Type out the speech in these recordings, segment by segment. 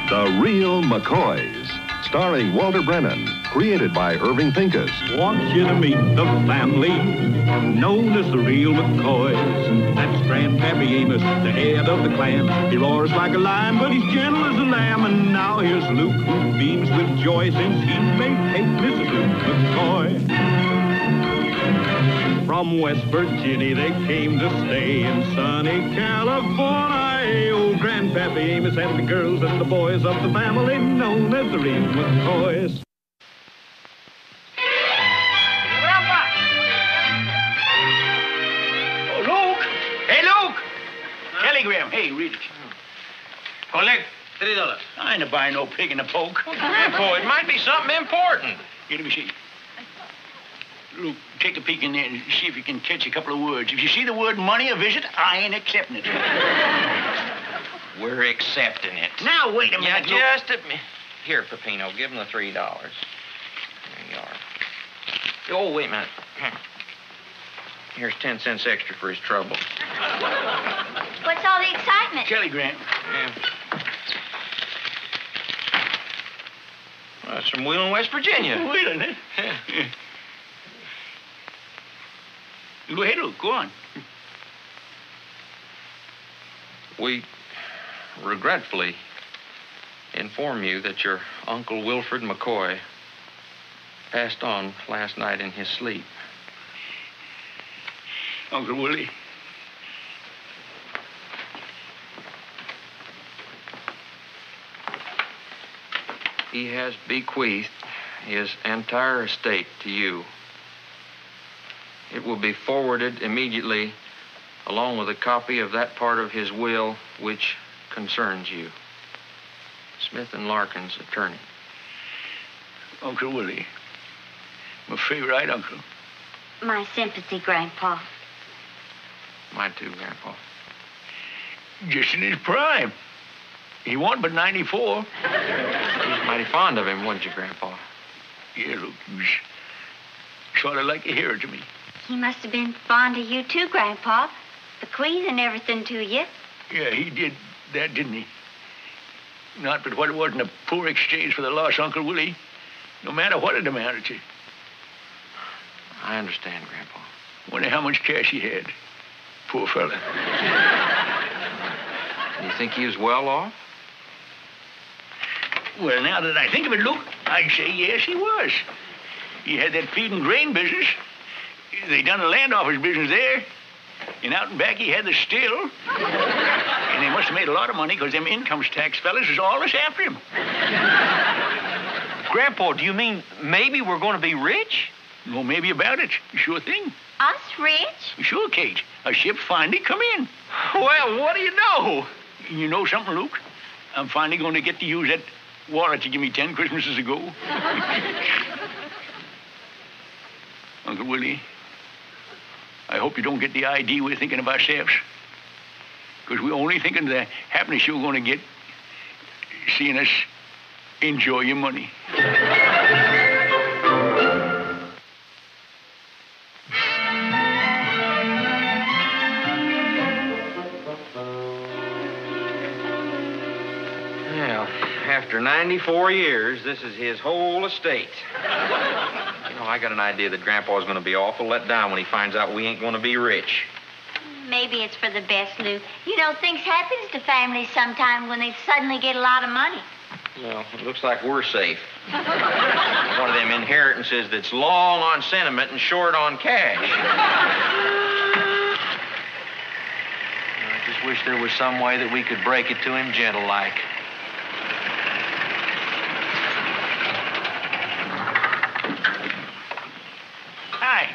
The Real McCoys, starring Walter Brennan, created by Irving Pincus. Want you to meet the family known as the Real McCoys. That's Grandpappy Amos, the head of the clan. He roars like a lion, but he's gentle as a lamb. And now here's Luke, who beams with joy since he may take Mrs. Luke McCoy. From West Virginia they came to stay in sunny California. Old Grandpappy Amos and the girls and the boys of the family known as the Real McCoys. Oh, Luke! Hey, Luke! Telegram. Hey, read it. Collect $3. I ain't buying no pig in a poke. Grandpa, it might be something important. Here, let me see. Luke, take a peek in there and see if you can catch a couple of words. If you see the word money or visit, I ain't accepting it. We're accepting it. Now, wait a minute, Luke. Just a minute. Here, Peppino, give him the $3. There you are. Oh, wait a minute. Here's 10 cents extra for his trouble. What's all the excitement? Telegram. Yeah. Well, it's from Wheeling, West Virginia. Wheeling, eh? Yeah. Go ahead, Luke. Go on. We regretfully inform you that your Uncle Wilfred McCoy passed on last night in his sleep. Uncle Willie. He has bequeathed his entire estate to you. It will be forwarded immediately along with a copy of that part of his will which concerns you. Smith and Larkin's attorney. Uncle Willie. My favorite uncle. My sympathy, Grandpa. Mine too, Grandpa. Just in his prime. He wasn't but 94. He was mighty fond of him, wasn't you, Grandpa? Yeah, Luke, he was sort of like a hero to me. He must have been fond of you, too, Grandpa. Bequeathing everything to you. Yeah, he did that, didn't he? Not but what it wasn't a poor exchange for the lost Uncle Willie, no matter what it amounted to. I understand, Grandpa. Wonder how much cash he had. Poor fella. You think he was well off? Well, now that I think of it, Luke, I'd say yes, he was. He had that feed and grain business. They done the land office business there. And out and back, he had the still. And they must have made a lot of money because them income tax fellas is always after him. Grandpa, do you mean maybe we're going to be rich? No, maybe about it. Sure thing. Us rich? Sure, Kate. A ship finally come in. Well, what do you know? You know something, Luke? I'm finally going to get to use that wallet you gave me 10 Christmases ago. Uncle Willie, I hope you don't get the idea we're thinking of ourselves. Because we're only thinking of the happiness you're going to get seeing us enjoy your money. Well, after 94 years, this is his whole estate. You know, I got an idea that Grandpa's going to be awful let down when he finds out we ain't going to be rich. Maybe it's for the best, Lou. You know, things happen to families sometimes when they suddenly get a lot of money. Well, it looks like we're safe. One of them inheritances that's long on sentiment and short on cash. I just wish there was some way that we could break it to him gentle-like. Hi.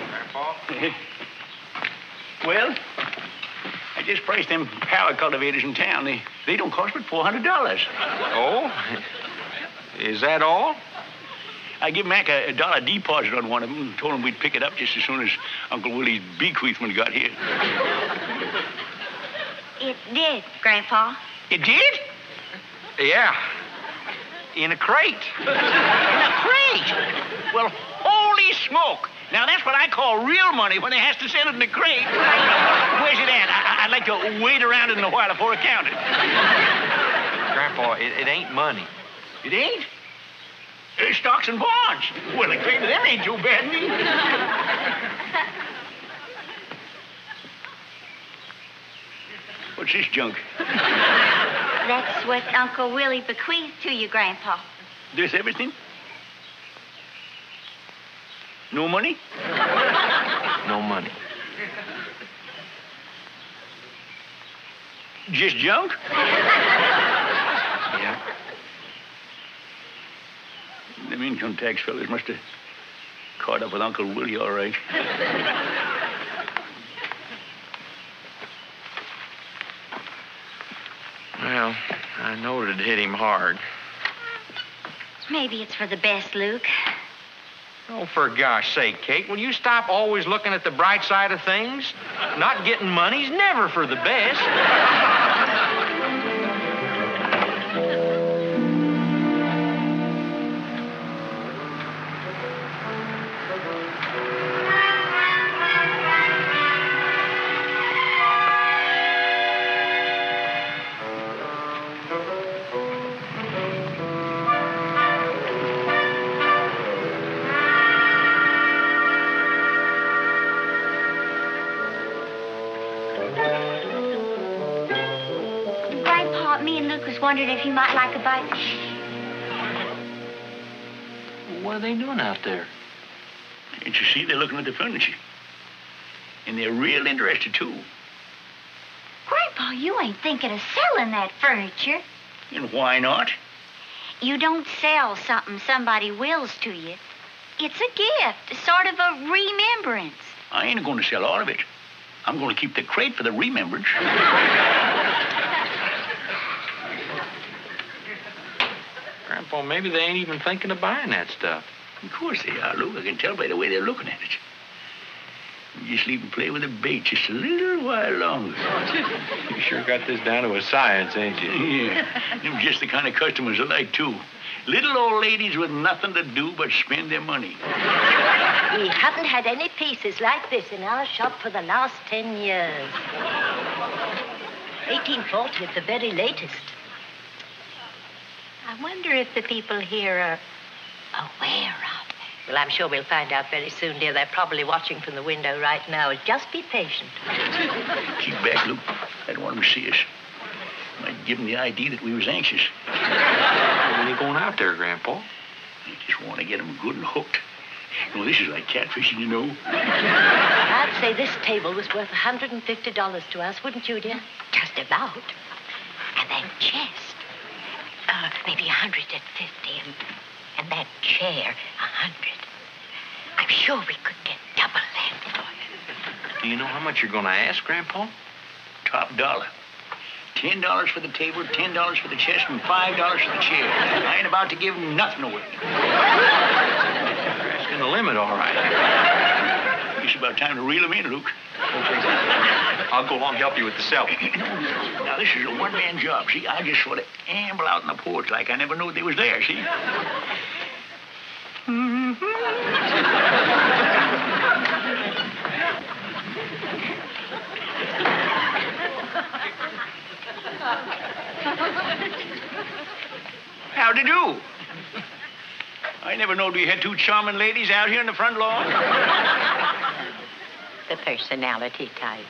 Grandpa? Well, I just priced them power cultivators in town. They don't cost but $400. Oh? Is that all? I give Mac a $1 deposit on one of them and told him we'd pick it up just as soon as Uncle Willie's bequeathment got here. It did, Grandpa. It did? Yeah. In a crate. In a crate? Well, holy smoke. Now, that's what I call real money when they has to send it in a crate. Where's it at? I'd like to wait around it in a while before I count it. Grandpa, it ain't money. It ain't? Stocks and bonds. Well, the trade of them ain't too bad, neither. What's this junk? That's what Uncle Willie bequeathed to you, Grandpa. This everything? No money? No money. Just junk? Yeah. Them income tax fellas must have caught up with Uncle Willie, all right. Well, I know it'd hit him hard. Maybe it's for the best, Luke. Oh, for gosh sake, Kate, will you stop always looking at the bright side of things? Not getting money's never for the best. Wondered if you might like a bite. What are they doing out there? Can't you see they're looking at the furniture? And they're real interested, too. Grandpa, you ain't thinking of selling that furniture. And why not? You don't sell something somebody wills to you. It's a gift, sort of a remembrance. I ain't going to sell all of it. I'm going to keep the crate for the remembrance. Grandpa, maybe they ain't even thinking of buying that stuff. Of course they are, Luke. I can tell by the way they're looking at it. You just leave them play with the bait just a little while longer. You sure got this down to a science, ain't you? Yeah. Them just the kind of customers I like, too. Little old ladies with nothing to do but spend their money. We haven't had any pieces like this in our shop for the last 10 years. 1840 at the very latest. I wonder if the people here are aware of it. Well, I'm sure we'll find out very soon, dear. They're probably watching from the window right now. Just be patient. Keep back, Luke. I don't want them to see us. Might give them the idea that we was anxious. When are you going out there, Grandpa? I just want to get them good and hooked. Well, this is like catfishing, you know. I'd say this table was worth $150 to us, wouldn't you, dear? Just about. And that chest. Maybe 150, and that chair, 100. I'm sure we could get double that for you. Do you know how much you're going to ask, Grandpa? Top dollar. $10 for the table, $10 for the chest, and $5 for the chair. I ain't about to give them nothing away. You're asking the limit, all right. It's about time to reel them in, Luke. I'll go along and help you with the selling. Now, this is a one-man job, see? I just sort of amble out on the porch like I never knew they was there, see? How'd you do? I never knowed we had two charming ladies out here in the front lawn. The personality type.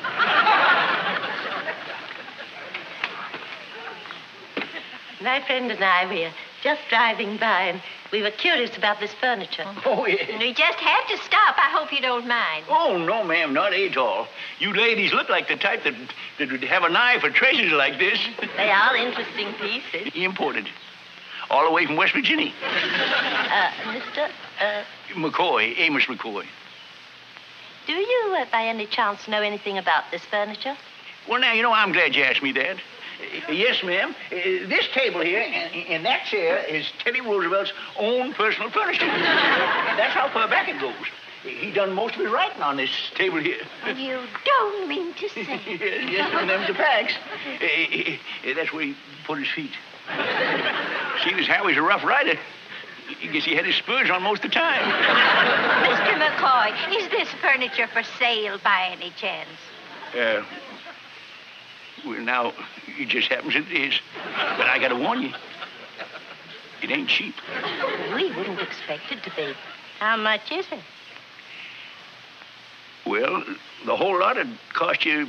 My friend and I, we are just driving by, and we were curious about this furniture. Oh, yeah. We just had to stop. I hope you don't mind. Oh, no, ma'am, not at all. You ladies look like the type that would have an eye for treasures like this. They are interesting pieces. Imported. All the way from West Virginia. Mr. McCoy, Amos McCoy. Do you, by any chance, know anything about this furniture? Well, now, you know, I'm glad you asked me that. Yes, ma'am. This table here and that chair is Teddy Roosevelt's own personal furniture. That's how far back it goes. He done most of his writing on this table here. You don't mean to say. Yes, and them the packs. That's where he put his feet. Seeing as how he's a rough rider, I guess he had his spurs on most of the time. Mr. McCoy, is this furniture for sale by any chance? Well, now, It just happens that it is. But I got to warn you, it ain't cheap. We wouldn't expect it to be. How much is it? Well, the whole lot would cost you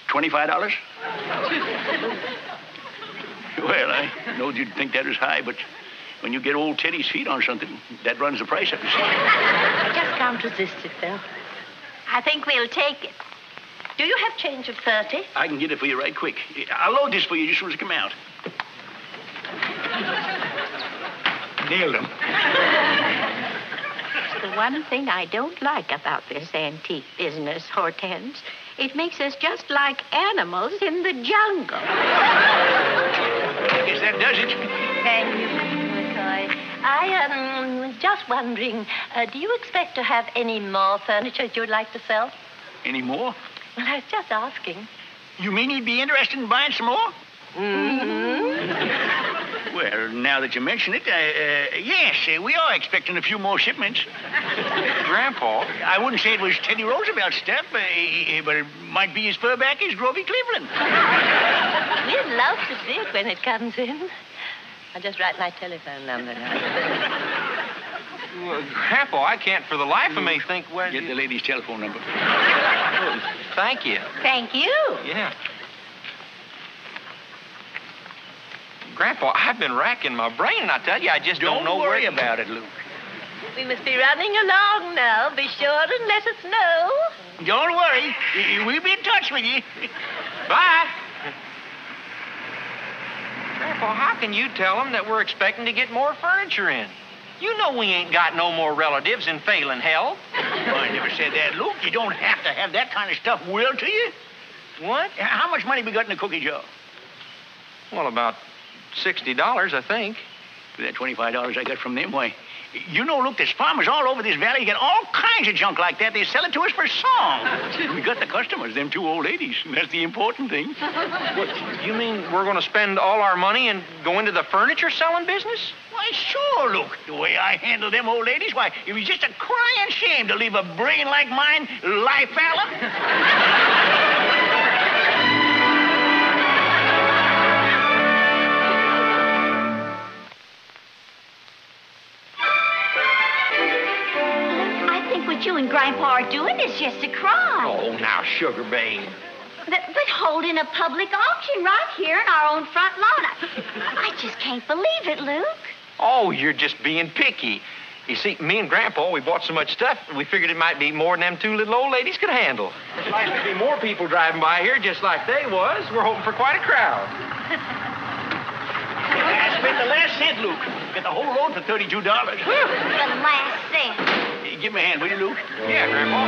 $25. Well, I know you'd think that was high, but when you get old Teddy's feet on something, that runs the price up. I just can't resist it, Phil. I think we'll take it. Do you have change of 30? I can get it for you right quick. I'll load this for you just as soon as it come out. Nailed him. It's the one thing I don't like about this antique business, Hortense. It makes us just like animals in the jungle. I guess that does it. Thank you, Mr. McCoy. I was just wondering, do you expect to have any more furniture that you'd like to sell? Any more? Well, I was just asking. You mean you'd be interested in buying some more? Mm-hmm. Well, now that you mention it, yes, we are expecting a few more shipments. Grandpa. I wouldn't say it was Teddy Roosevelt stuff, but it might be as far back as Grovey Cleveland. We'd love to see it when it comes in. I'll just write my telephone number now. Well, Grandpa, I can't for the life of me think where... Get the lady's telephone number. Oh, thank you. Thank you. Yeah. Grandpa, I've been racking my brain, and I tell you, I just don't know where... Don't worry about it, Luke. We must be running along now. Be sure and let us know. Don't worry. We'll be in touch with you. Bye. Grandpa, how can you tell them that we're expecting to get more furniture in? You know we ain't got no more relatives in failing health. Well, I never said that, Luke. You don't have to have that kind of stuff willed to you. What? How much money we got in the cookie jar? Well, about $60, I think. For that $25 I got from them, why, you know, Luke, there's farmers all over this valley. You get all kinds of junk like that. They sell it to us for song. We got the customers, them two old ladies. And that's the important thing. What, you mean we're going to spend all our money and go into the furniture selling business? Why, sure, Luke. The way I handle them old ladies, why, it was just a crying shame to leave a brain like mine lie fallow. What you and Grandpa are doing is just a crime. Oh, now, Sugar Babe. But holding a public auction right here in our own front lawn. I just can't believe it, Luke. Oh, you're just being picky. You see, me and Grandpa, we bought so much stuff, we figured it might be more than them two little old ladies could handle. There's likely to be more people driving by here just like they was. We're hoping for quite a crowd. I spent the last cent, Luke. Get the whole load for $32. The last cent. Give me a hand, will you, Luke? Yeah, Grandpa.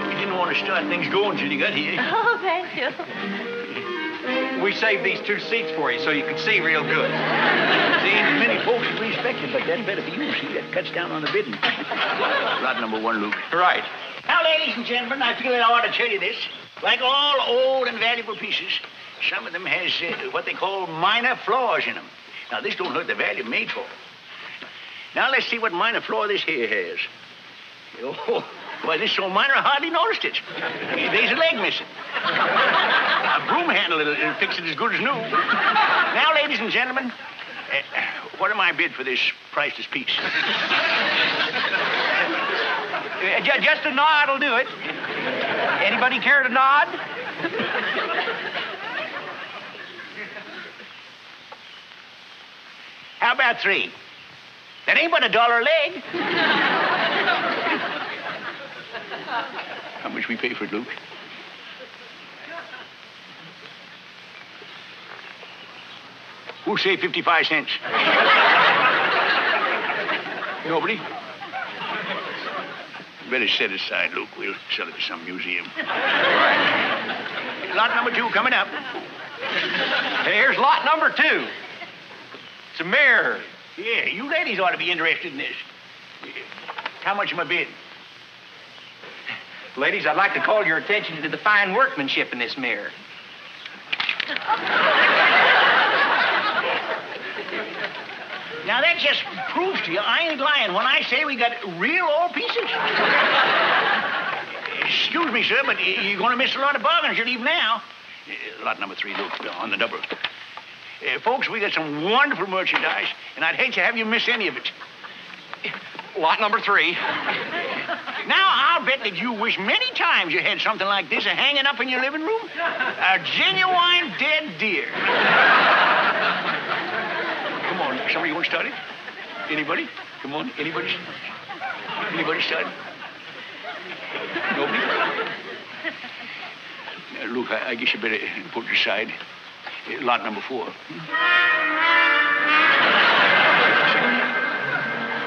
We didn't want to start things going till you got here. Oh, thank you. We saved these two seats for you so you could see real good. There ain't many folks as we expected, but that's better for you. See, that cuts down on the bidding. Lot number one, Luke. Right. Now, ladies and gentlemen, I feel I ought to tell you this. Like all old and valuable pieces, some of them has what they call minor flaws in them. Now, this don't hurt the value made for. Now, let's see what minor flaw this here has. Oh, why, this so minor I hardly noticed it. There's a leg missing. A broom handle, it'll fix it as good as new. Now, ladies and gentlemen, what am I bid for this priceless piece? Just a nod will do it. Anybody care to nod? How about $3? That ain't but $1 a leg. How much we pay for it, Luke? Who'll say 55 cents? Nobody? Better set it aside, Luke. We'll sell it to some museum. Right. Lot number 2 coming up. Here's lot number 2. It's a mirror. Yeah, you ladies ought to be interested in this. How much am I bid? Ladies, I'd like to call your attention to the fine workmanship in this mirror. Now, that just proves to you I ain't lying when I say we got real old pieces. Excuse me, sir, but you're going to miss a lot of bargains you leave now. Lot number 3, Luke, on the double. Folks, we got some wonderful merchandise, and I'd hate to have you miss any of it. Lot number 3. Now, I'll bet that you wish many times you had something like this hanging up in your living room. A genuine dead deer. Come on, somebody want to start it? Anybody? Come on, anybody? Anybody start it? Nobody? Luke, I guess you better put it aside. Lot number 4.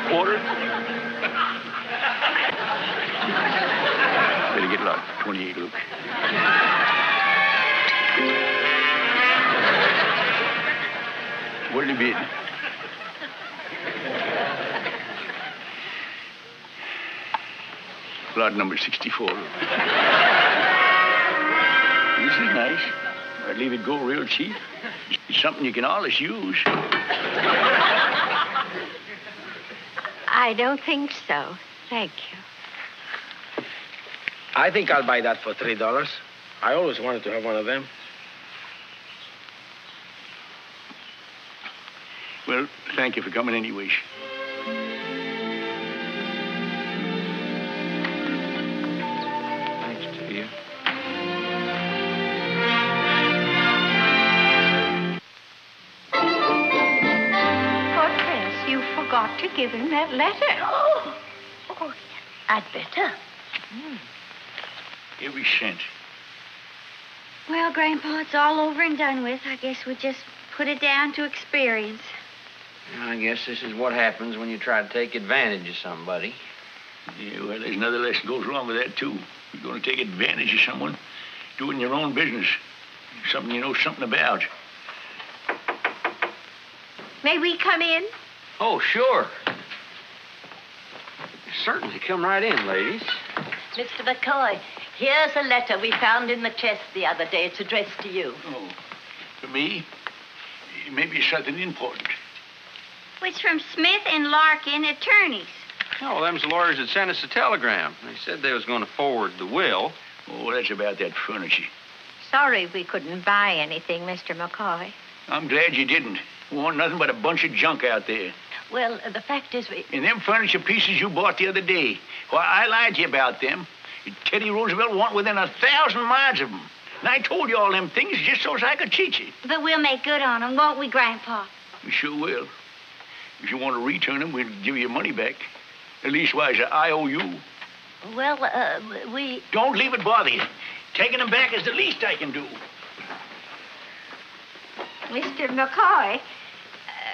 Quarter? Better get lot 28, Luke. What did he bid? Lot number 64. This is nice. I'd leave it go real cheap. It's something you can always use. I don't think so. Thank you. I think I'll buy that for $3. I always wanted to have one of them. Well, thank you for coming anyways. Thanks to you. Prince, you forgot to give him that letter. Oh, I'd better. Every cent. Well, Grandpa, it's all over and done with. I guess we just put it down to experience. I guess this is what happens when you try to take advantage of somebody. Yeah, well, there's another lesson goes along with that, too. You're going to take advantage of someone doing your own business. Something you know something about. May we come in? Oh, sure. Certainly. Come right in, ladies. Mr. McCoy, here's a letter we found in the chest the other day. It's addressed to you. Oh, to me? Maybe it's something important. It's from Smith and Larkin, attorneys. Oh, them's the lawyers that sent us a telegram. They said they was going to forward the will. Oh, that's about that furniture. Sorry we couldn't buy anything, Mr. McCoy. I'm glad you didn't. We want nothing but a bunch of junk out there. Well, the fact is And them furniture pieces you bought the other day. Why, I lied to you about them. Teddy Roosevelt wanted within 1,000 miles of them. And I told you all them things just so as I could cheat you. But we'll make good on them, won't we, Grandpa? We sure will. If you want to return them, we'll give you your money back. At leastwise, I owe you. well, we... Don't leave it bother you. Taking them back is the least I can do. Mr. McCoy,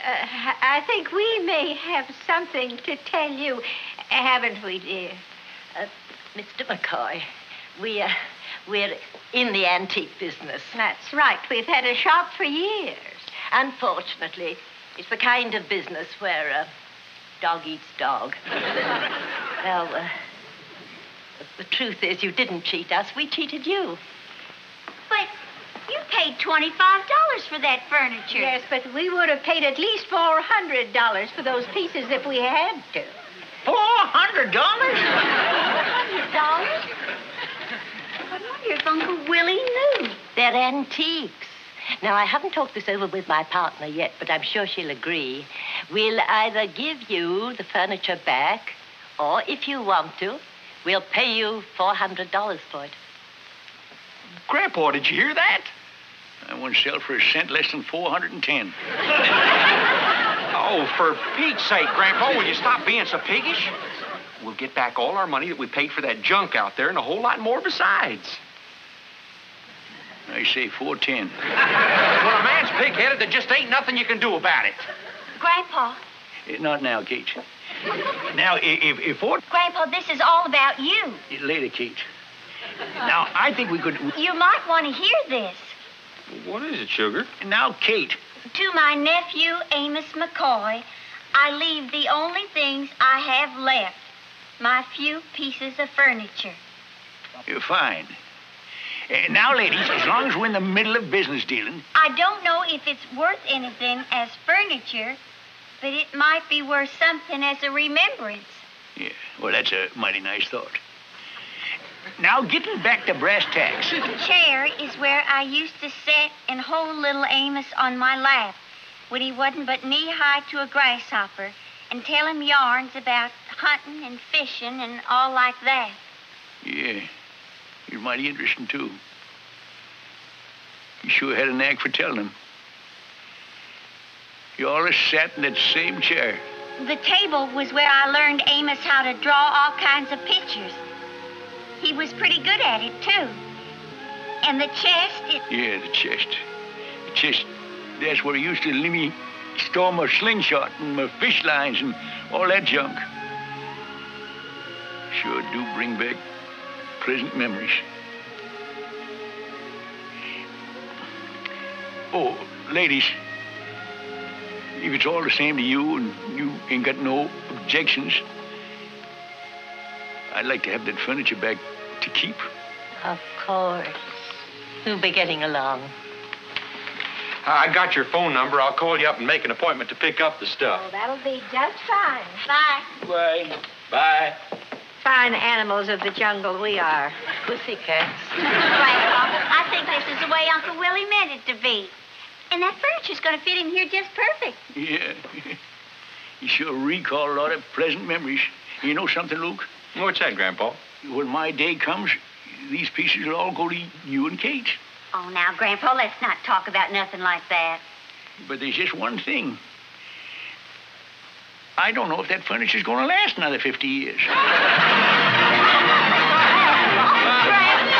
I think we may have something to tell you, haven't we, dear? Mr. McCoy, we're in the antique business. That's right. We've had a shop for years. Unfortunately, it's the kind of business where dog eats dog. Well, the truth is you didn't cheat us. We cheated you. But you paid $25 for that furniture. Yes, but we would have paid at least $400 for those pieces if we had to. $400? $400? I wonder if Uncle Willie knew. They're antiques. Now, I haven't talked this over with my partner yet, but I'm sure she'll agree. We'll either give you the furniture back, or if you want to, we'll pay you $400 for it. Grandpa, did you hear that? I won't sell for a cent less than 410. Oh, for Pete's sake, Grandpa, will you stop being so piggish? We'll get back all our money that we paid for that junk out there and a whole lot more besides. I say 410. When a man's pig-headed, there just ain't nothing you can do about it. Grandpa. Not now, Kate. Now, if Grandpa, this is all about you. later, Kate. Now, I think we could... You might want to hear this. What is it, sugar? Now, Kate. To my nephew, Amos McCoy, I leave the only things I have left. My few pieces of furniture. You're fine. Now, ladies, as long as we're in the middle of business dealing... I don't know if it's worth anything as furniture, but it might be worth something as a remembrance. Yeah, well, that's a mighty nice thought. Now, getting back to brass tacks. The chair is where I used to sit and hold little Amos on my lap when he wasn't but knee-high to a grasshopper and tell him yarns about hunting and fishing and all like that. Yeah, you're mighty interesting, too. You sure had a knack for telling him. You always sat in that same chair. The table was where I learned Amos how to draw all kinds of pictures. He was pretty good at it, too. And the chest, Yeah, the chest. The chest, that's where he used to let me store my slingshot and my fish lines and all that junk. Sure do bring back pleasant memories. Oh, ladies, if it's all the same to you and you ain't got no objections, I'd like to have that furniture back to keep. Of course. We'll be getting along. I got your phone number. I'll call you up and make an appointment to pick up the stuff. Oh, that'll be just fine. Bye. Bye. Bye. Fine animals of the jungle we are. Pussycats. Grandpa, I think this is the way Uncle Willie meant it to be. And that furniture's going to fit in here just perfect. Yeah. You sure recall a lot of pleasant memories. You know something, Luke? What's that, Grandpa? When my day comes, these pieces will all go to you and Kate. Oh, now, Grandpa, let's not talk about nothing like that. But there's just one thing. I don't know if that furniture's going to last another 50 years. Grandpa!